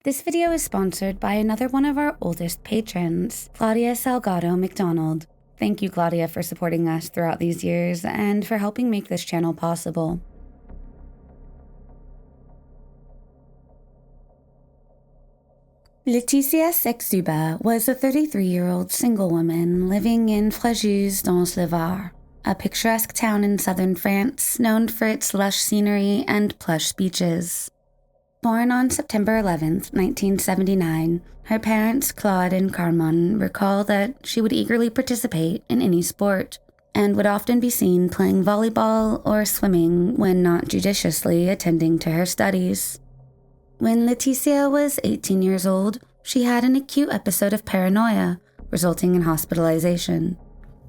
This video is sponsored by another one of our oldest patrons, Claudia Salgado McDonald. Thank you, Claudia, for supporting us throughout these years and for helping make this channel possible. Laëtitia Czuba was a 33-year-old single woman living in Fréjus dans le Var, a picturesque town in southern France known for its lush scenery and plush beaches. Born on September 11, 1979, her parents, Claude and Carmen, recall that she would eagerly participate in any sport and would often be seen playing volleyball or swimming when not judiciously attending to her studies. When Laëtitia was 18 years old, she had an acute episode of paranoia, resulting in hospitalization.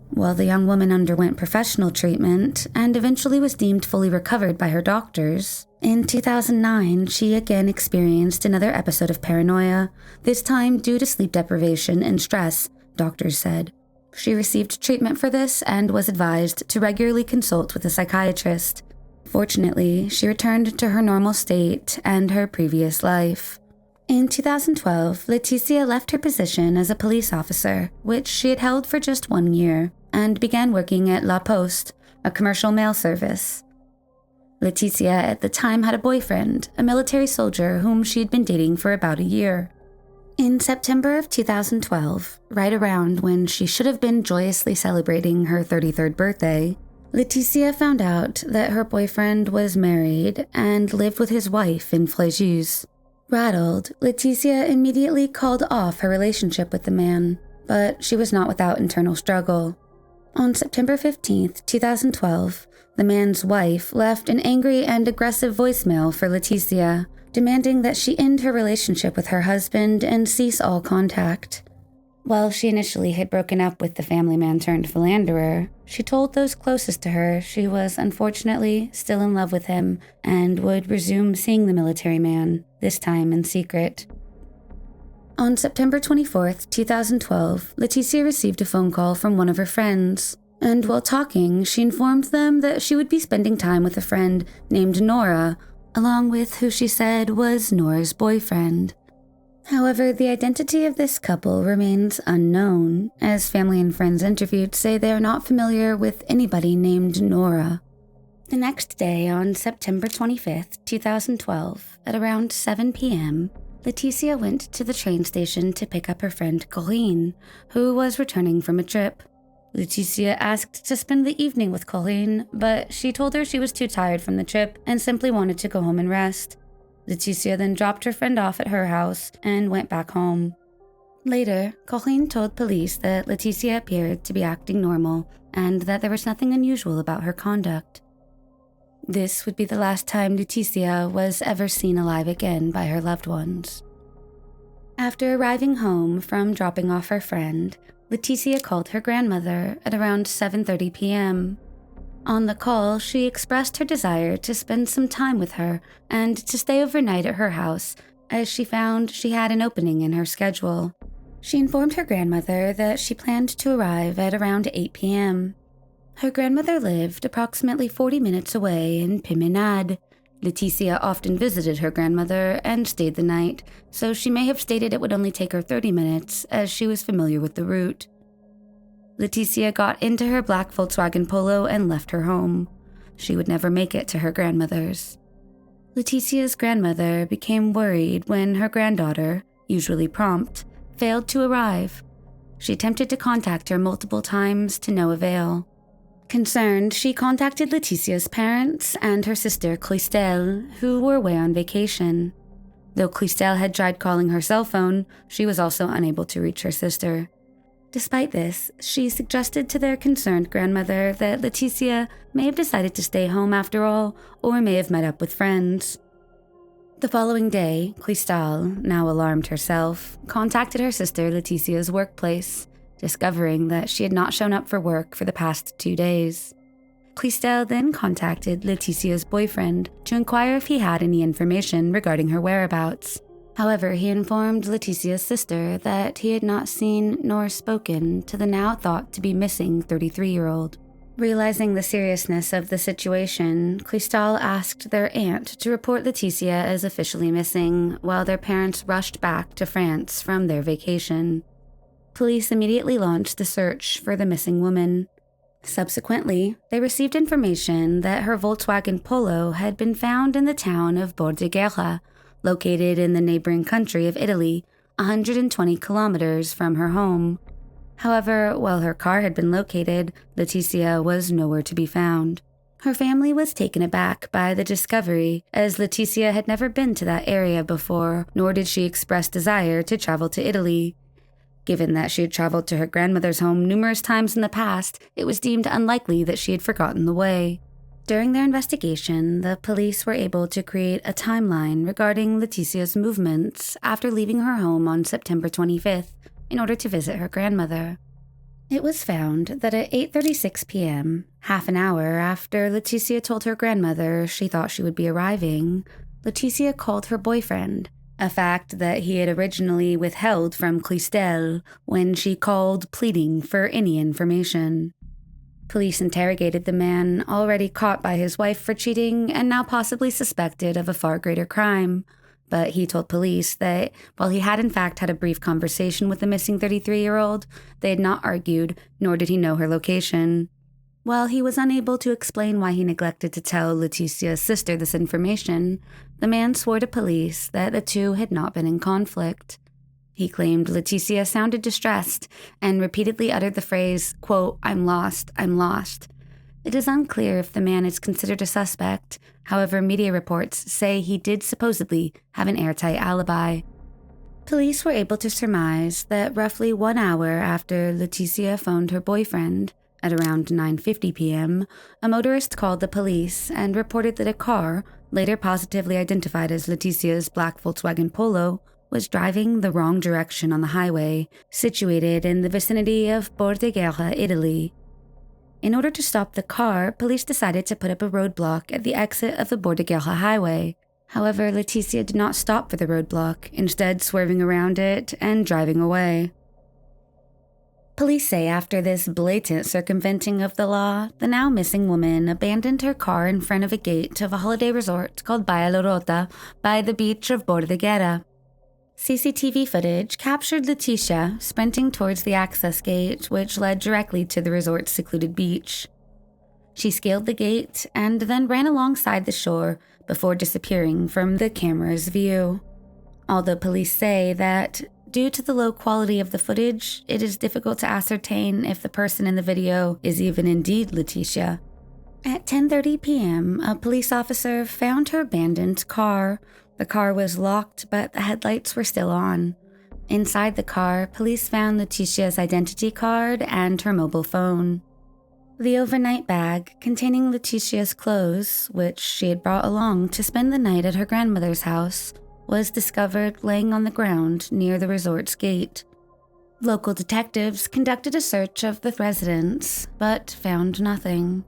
While the young woman underwent professional treatment and eventually was deemed fully recovered by her doctors, in 2009 she again experienced another episode of paranoia, this time due to sleep deprivation and stress, doctors said. She received treatment for this and was advised to regularly consult with a psychiatrist. Fortunately, she returned to her normal state and her previous life. In 2012, Laëtitia left her position as a police officer, which she had held for just 1 year, and began working at La Poste, a commercial mail service. Laëtitia at the time had a boyfriend, a military soldier whom she had been dating for about a year. In September of 2012, right around when she should have been joyously celebrating her 33rd birthday, Laëtitia found out that her boyfriend was married and lived with his wife in Fréjus. Rattled, Laëtitia immediately called off her relationship with the man, but she was not without internal struggle. On September 15, 2012, the man's wife left an angry and aggressive voicemail for Laëtitia, demanding that she end her relationship with her husband and cease all contact. While she initially had broken up with the family man turned philanderer, she told those closest to her she was unfortunately still in love with him and would resume seeing the military man, this time in secret. On September 24, 2012, Laëtitia received a phone call from one of her friends, and while talking, she informed them that she would be spending time with a friend named Nora, along with who she said was Nora's boyfriend. However, the identity of this couple remains unknown, as family and friends interviewed say they are not familiar with anybody named Nora. The next day, on September 25, 2012, at around 7 p.m., Laëtitia went to the train station to pick up her friend Corinne, who was returning from a trip. Laëtitia asked to spend the evening with Corinne, but she told her she was too tired from the trip and simply wanted to go home and rest. Laëtitia then dropped her friend off at her house and went back home. Later, Corinne told police that Laëtitia appeared to be acting normal and that there was nothing unusual about her conduct. This would be the last time Laëtitia was ever seen alive again by her loved ones. After arriving home from dropping off her friend, Laëtitia called her grandmother at around 7:30 p.m. On the call, she expressed her desire to spend some time with her and to stay overnight at her house, as she found she had an opening in her schedule. She informed her grandmother that she planned to arrive at around 8 p.m. Her grandmother lived approximately 40 minutes away in Pimenade. Laëtitia often visited her grandmother and stayed the night, so she may have stated it would only take her 30 minutes, as she was familiar with the route. Laëtitia got into her black Volkswagen Polo and left her home. She would never make it to her grandmother's. Laëtitia's grandmother became worried when her granddaughter, usually prompt, failed to arrive. She attempted to contact her multiple times to no avail. Concerned, she contacted Laëtitia's parents and her sister Christelle, who were away on vacation. Though Christelle had tried calling her cell phone, she was also unable to reach her sister. Despite this, she suggested to their concerned grandmother that Laëtitia may have decided to stay home after all, or may have met up with friends. The following day, Christelle, now alarmed herself, contacted her sister Laëtitia's workplace, discovering that she had not shown up for work for the past 2 days. Christelle then contacted Laëtitia's boyfriend to inquire if he had any information regarding her whereabouts. However, he informed Laëtitia's sister that he had not seen nor spoken to the now thought to be missing 33-year-old. Realizing the seriousness of the situation, Cristal asked their aunt to report Laetitia as officially missing while their parents rushed back to France from their vacation. Police immediately launched the search for the missing woman. Subsequently, they received information that her Volkswagen Polo had been found in the town of Bordighera, located in the neighboring country of Italy, 120 kilometers from her home. However, while her car had been located, Laetitia was nowhere to be found. Her family was taken aback by the discovery, as Laetitia had never been to that area before, nor did she express desire to travel to Italy. Given that she had traveled to her grandmother's home numerous times in the past, it was deemed unlikely that she had forgotten the way. During their investigation, the police were able to create a timeline regarding Laetitia's movements after leaving her home on September 25th in order to visit her grandmother. It was found that at 8:36 p.m., half an hour after Laetitia told her grandmother she thought she would be arriving, Laetitia called her boyfriend, a fact that he had originally withheld from Cristal when she called pleading for any information. Police interrogated the man, already caught by his wife for cheating and now possibly suspected of a far greater crime. But he told police that while he had in fact had a brief conversation with the missing 33-year-old, they had not argued, nor did he know her location. While he was unable to explain why he neglected to tell Laetitia's sister this information, the man swore to police that the two had not been in conflict. He claimed Laetitia sounded distressed and repeatedly uttered the phrase, quote, I'm lost. It is unclear if the man is considered a suspect. However, media reports say he did supposedly have an airtight alibi. Police were able to surmise that roughly 1 hour after Laetitia phoned her boyfriend, at around 9:50 p.m., a motorist called the police and reported that a car, later positively identified as Laetitia's black Volkswagen Polo, was driving the wrong direction on the highway, situated in the vicinity of Bordighera, Italy. In order to stop the car, police decided to put up a roadblock at the exit of the Bordighera highway. However, Laetitia did not stop for the roadblock, instead swerving around it and driving away. Police say after this blatant circumventing of the law, the now missing woman abandoned her car in front of a gate of a holiday resort called Baia Lorota by the beach of Bordighera. CCTV footage captured Laetitia sprinting towards the access gate, which led directly to the resort's secluded beach. She scaled the gate and then ran alongside the shore before disappearing from the camera's view. Although police say that, due to the low quality of the footage, it is difficult to ascertain if the person in the video is even indeed Laetitia. At 10:30 p.m., a police officer found her abandoned car. The car was locked, but the headlights were still on. Inside the car, police found Laetitia's identity card and her mobile phone. The overnight bag containing Laetitia's clothes, which she had brought along to spend the night at her grandmother's house, was discovered laying on the ground near the resort's gate. Local detectives conducted a search of the residence, but found nothing.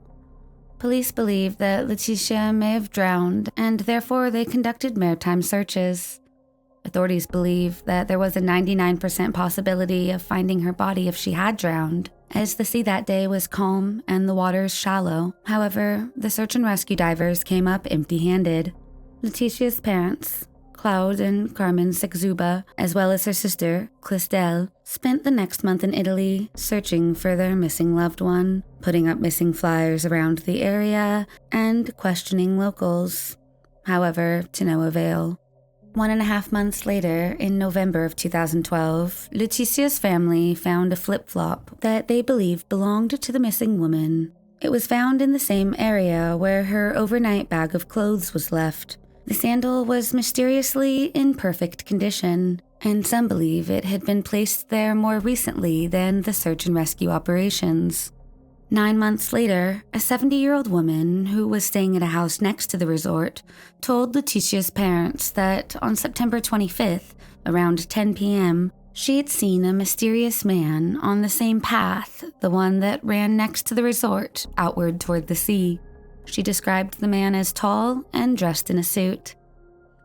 Police believe that Laetitia may have drowned, and therefore they conducted maritime searches. Authorities believe that there was a 99% possibility of finding her body if she had drowned, as the sea that day was calm and the waters shallow. However, the search and rescue divers came up empty-handed. Laetitia's parents, Claude and Carmen Czuba, as well as her sister, Cristal, spent the next month in Italy searching for their missing loved one, putting up missing flyers around the area, and questioning locals. However, to no avail. 1.5 months later, in November of 2012, Laetitia's family found a flip-flop that they believe belonged to the missing woman. It was found in the same area where her overnight bag of clothes was left. The sandal was mysteriously in perfect condition, and some believe it had been placed there more recently than the search and rescue operations. 9 months later, a 70-year-old woman who was staying at a house next to the resort told Laetitia's parents that on September 25th, around 10 p.m., she had seen a mysterious man on the same path, the one that ran next to the resort, outward toward the sea. She described the man as tall and dressed in a suit.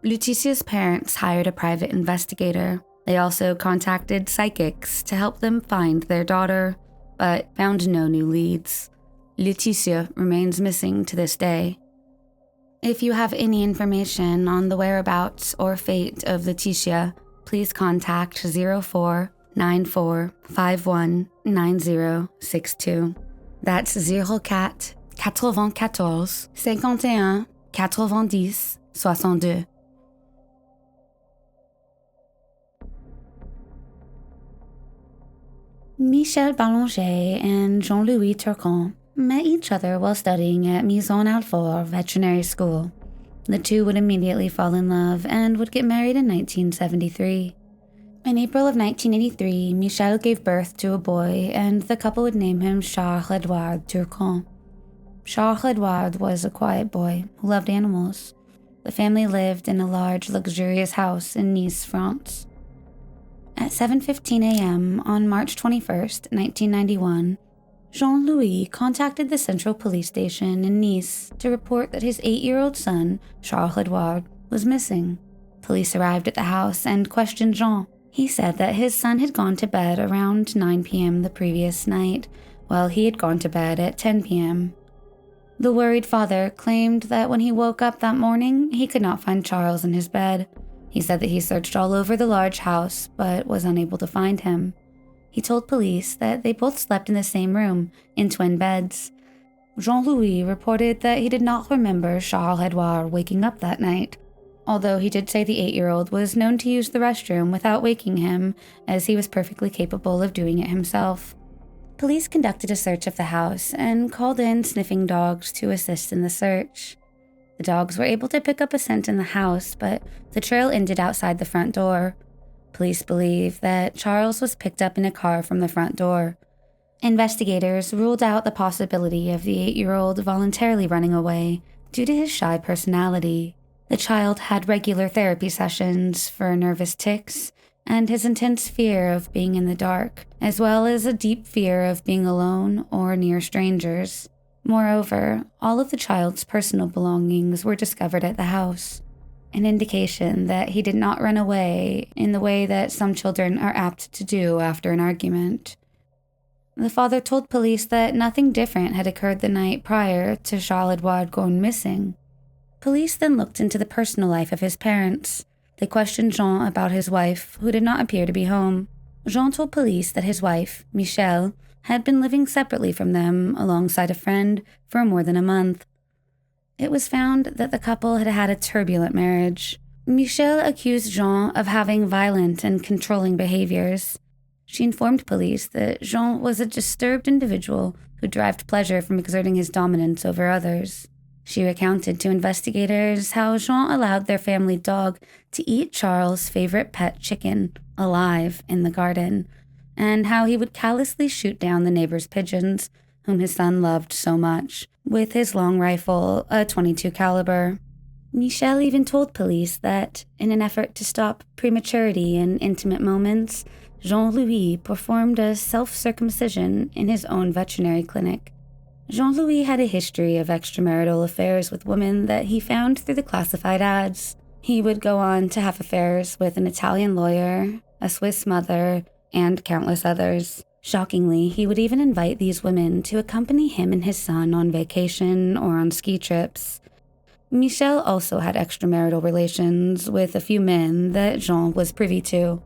Laetitia's parents hired a private investigator. They also contacted psychics to help them find their daughter, but found no new leads. Laetitia remains missing to this day. If you have any information on the whereabouts or fate of Laetitia, please contact 0494519062. That's 04 94 51 90 62. Michel Ballanger and Jean-Louis Turquin met each other while studying at Maison Alfort Veterinary School. The two would immediately fall in love and would get married in 1973. In April of 1983, Michel gave birth to a boy, and the couple would name him Charles-Edouard Turquin. Charles-Edouard was a quiet boy who loved animals. The family lived in a large, luxurious house in Nice, France. At 7:15 a.m. on March 21, 1991, Jean-Louis contacted the Central Police Station in Nice to report that his 8-year-old son, Charles-Edouard, was missing. Police arrived at the house and questioned Jean. He said that his son had gone to bed around 9 p.m. the previous night, while he had gone to bed at 10 p.m. The worried father claimed that when he woke up that morning, he could not find Charles in his bed. He said that he searched all over the large house, but was unable to find him. He told police that they both slept in the same room, in twin beds. Jean-Louis reported that he did not remember Charles-Edouard waking up that night, although he did say the 8-year-old was known to use the restroom without waking him, as he was perfectly capable of doing it himself. Police conducted a search of the house and called in sniffing dogs to assist in the search. The dogs were able to pick up a scent in the house, but the trail ended outside the front door. Police believe that Charles was picked up in a car from the front door. Investigators ruled out the possibility of the 8-year-old voluntarily running away due to his shy personality. The child had regular therapy sessions for nervous tics and his intense fear of being in the dark, as well as a deep fear of being alone or near strangers. Moreover, all of the child's personal belongings were discovered at the house, an indication that he did not run away in the way that some children are apt to do after an argument. The father told police that nothing different had occurred the night prior to Charles-Edouard going missing. Police then looked into the personal life of his parents. They questioned Jean about his wife, who did not appear to be home. Jean told police that his wife, Michel, had been living separately from them alongside a friend for more than a month. It was found that the couple had had a turbulent marriage. Michel accused Jean of having violent and controlling behaviors. She informed police that Jean was a disturbed individual who derived pleasure from exerting his dominance over others. She recounted to investigators how Jean allowed their family dog to eat Charles' favorite pet chicken alive in the garden, and how he would callously shoot down the neighbor's pigeons, whom his son loved so much, with his long rifle, a .22 caliber. Michel even told police that, in an effort to stop prematurity in intimate moments, Jean-Louis performed a self-circumcision in his own veterinary clinic. Jean-Louis had a history of extramarital affairs with women that he found through the classified ads. He would go on to have affairs with an Italian lawyer, a Swiss mother, and countless others. Shockingly, he would even invite these women to accompany him and his son on vacation or on ski trips. Michel also had extramarital relations with a few men that Jean was privy to.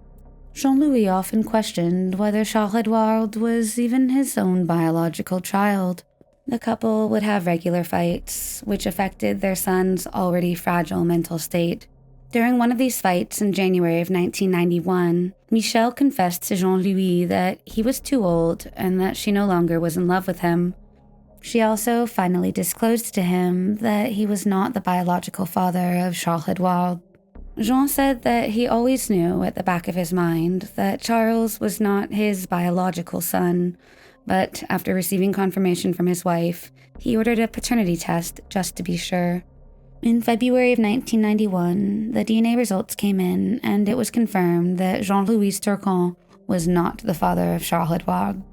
Jean-Louis often questioned whether Charles-Edouard was even his own biological child. The couple would have regular fights, which affected their son's already fragile mental state. During one of these fights in January of 1991, Michel confessed to Jean-Louis that he was too old and that she no longer was in love with him. She also finally disclosed to him that he was not the biological father of Charles-Edouard. Jean said that he always knew at the back of his mind that Charles was not his biological son, but after receiving confirmation from his wife, he ordered a paternity test just to be sure. In February of 1991, the DNA results came in, and it was confirmed that Jean-Louis Turquin was not the father of Charles-Edouard.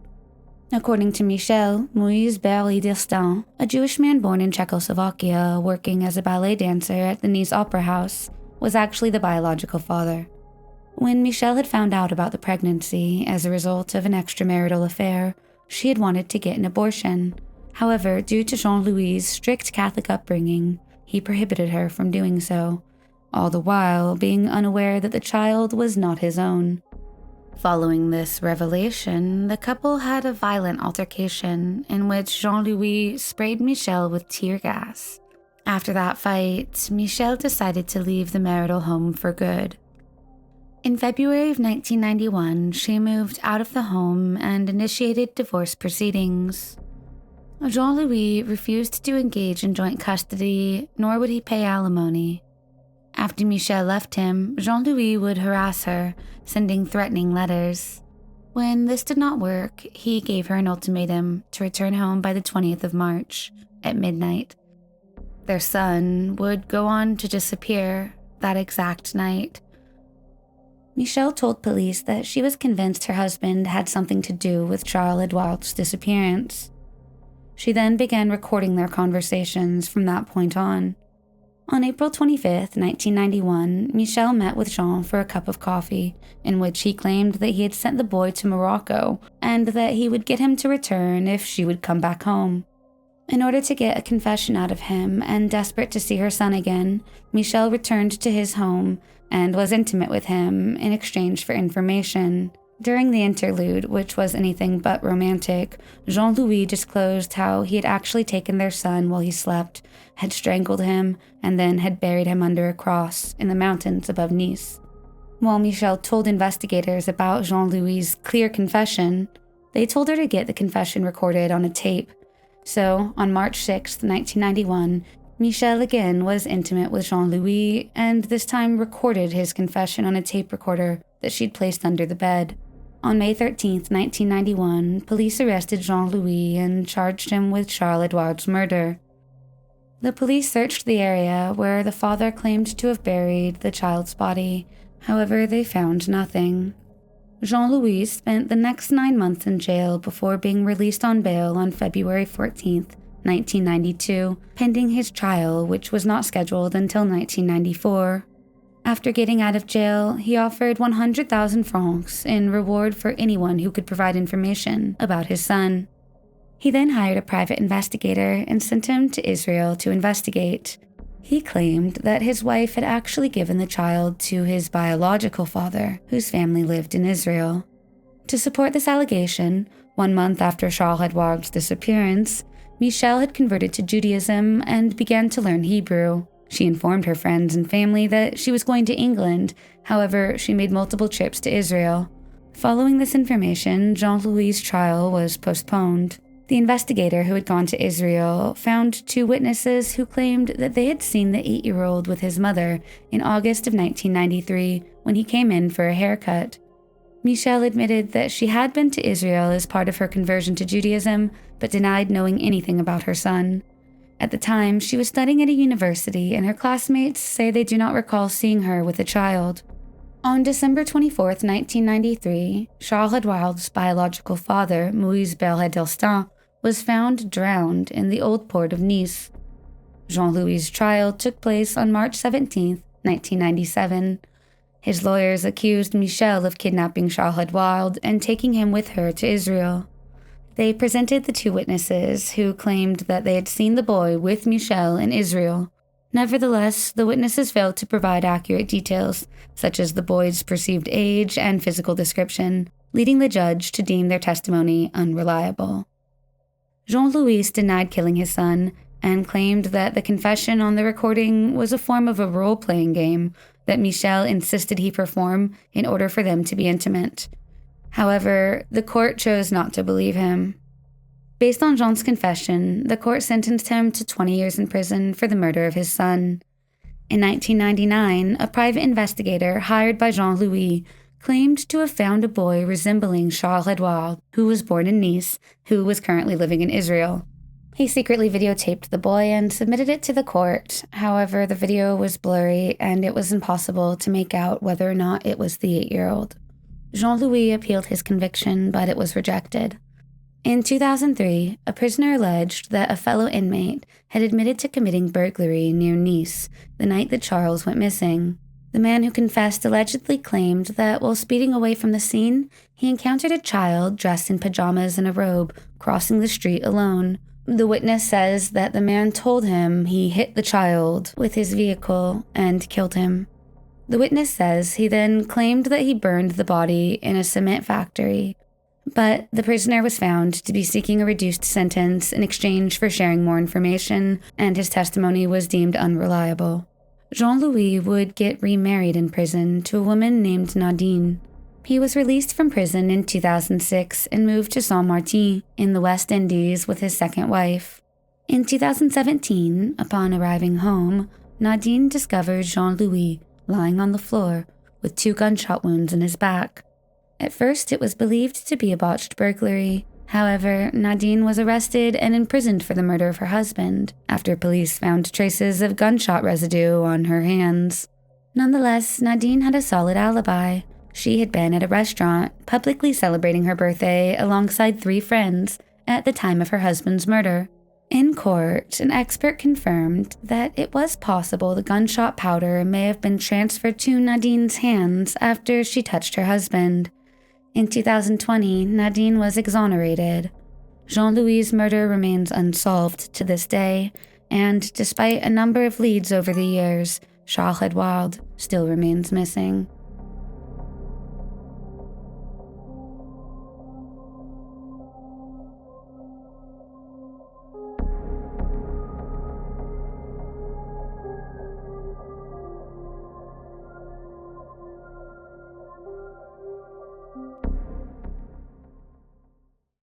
According to Michel Moïse Berly d'Estaing, a Jewish man born in Czechoslovakia working as a ballet dancer at the Nice Opera House, was actually the biological father. When Michel had found out about the pregnancy as a result of an extramarital affair, she had wanted to get an abortion. However, due to Jean-Louis's strict Catholic upbringing, he prohibited her from doing so, all the while being unaware that the child was not his own. Following this revelation, the couple had a violent altercation in which Jean-Louis sprayed Michel with tear gas. After that fight, Michel decided to leave the marital home for good. In February of 1991, she moved out of the home and initiated divorce proceedings. Jean-Louis refused to engage in joint custody, nor would he pay alimony. After Michel left him, Jean-Louis would harass her, sending threatening letters. When this did not work, he gave her an ultimatum to return home by the 20th of March, at midnight. Their son would go on to disappear that exact night. Michel told police that she was convinced her husband had something to do with Charles-Edouard's disappearance. She then began recording their conversations from that point on. On April 25, 1991, Michel met with Jean for a cup of coffee, in which he claimed that he had sent the boy to Morocco and that he would get him to return if she would come back home. In order to get a confession out of him and desperate to see her son again, Michel returned to his home and was intimate with him in exchange for information. During the interlude, which was anything but romantic, Jean-Louis disclosed how he had actually taken their son while he slept, had strangled him, and then had buried him under a cross in the mountains above Nice. While Michel told investigators about Jean-Louis's clear confession, they told her to get the confession recorded on a tape. So, on March 6, 1991, Michel again was intimate with Jean-Louis and this time recorded his confession on a tape recorder that she'd placed under the bed. On May 13, 1991, police arrested Jean-Louis and charged him with Charles-Edouard's murder. The police searched the area where the father claimed to have buried the child's body. However, they found nothing. Jean-Louis spent the next 9 months in jail before being released on bail on February 14, 1992, pending his trial, which was not scheduled until 1994. After getting out of jail, he offered 100,000 francs in reward for anyone who could provide information about his son. He then hired a private investigator and sent him to Israel to investigate. He claimed that his wife had actually given the child to his biological father, whose family lived in Israel. To support this allegation, 1 month after Charles-Edouard's disappearance, Michel had converted to Judaism and began to learn Hebrew. She informed her friends and family that she was going to England, however, she made multiple trips to Israel. Following this information, Jean-Louis's trial was postponed. The investigator who had gone to Israel found 2 witnesses who claimed that they had seen the 8-year-old with his mother in August of 1993 when he came in for a haircut. Michel admitted that she had been to Israel as part of her conversion to Judaism, but denied knowing anything about her son. At the time, she was studying at a university, and her classmates say they do not recall seeing her with a child. On December 24, 1993, Charles-Edouard's biological father, Moïse Berlet-Delstin, was found drowned in the old port of Nice. Jean-Louis's trial took place on March 17, 1997. His lawyers accused Michel of kidnapping Charles-Edouard and taking him with her to Israel. They presented the 2 witnesses who claimed that they had seen the boy with Michel in Israel. Nevertheless, the witnesses failed to provide accurate details, such as the boy's perceived age and physical description, leading the judge to deem their testimony unreliable. Jean-Louis denied killing his son and claimed that the confession on the recording was a form of a role-playing game that Michel insisted he perform in order for them to be intimate. However, the court chose not to believe him. Based on Jean's confession, the court sentenced him to 20 years in prison for the murder of his son. In 1999, a private investigator hired by Jean-Louis claimed to have found a boy resembling Charles-Edouard, who was born in Nice, who was currently living in Israel. He secretly videotaped the boy and submitted it to the court. However, the video was blurry and it was impossible to make out whether or not it was the 8-year-old. Jean-Louis appealed his conviction, but it was rejected. In 2003, a prisoner alleged that a fellow inmate had admitted to committing burglary near Nice the night that Charles went missing. The man who confessed allegedly claimed that while speeding away from the scene, he encountered a child dressed in pajamas and a robe crossing the street alone, The witness says that the man told him he hit the child with his vehicle and killed him. The witness says he then claimed that he burned the body in a cement factory, but the prisoner was found to be seeking a reduced sentence in exchange for sharing more information, and his testimony was deemed unreliable. Jean-Louis would get remarried in prison to a woman named Nadine. He was released from prison in 2006 and moved to Saint-Martin in the West Indies with his second wife. In 2017, upon arriving home, Nadine discovers Jean-Louis lying on the floor with 2 gunshot wounds in his back. At first, it was believed to be a botched burglary. However, Nadine was arrested and imprisoned for the murder of her husband after police found traces of gunshot residue on her hands. Nonetheless, Nadine had a solid alibi. She had been at a restaurant, publicly celebrating her birthday alongside 3 friends at the time of her husband's murder. In court, an expert confirmed that it was possible the gunshot powder may have been transferred to Nadine's hands after she touched her husband. In 2020, Nadine was exonerated. Jean-Louis' murder remains unsolved to this day, and despite a number of leads over the years, Charles-Edouard still remains missing.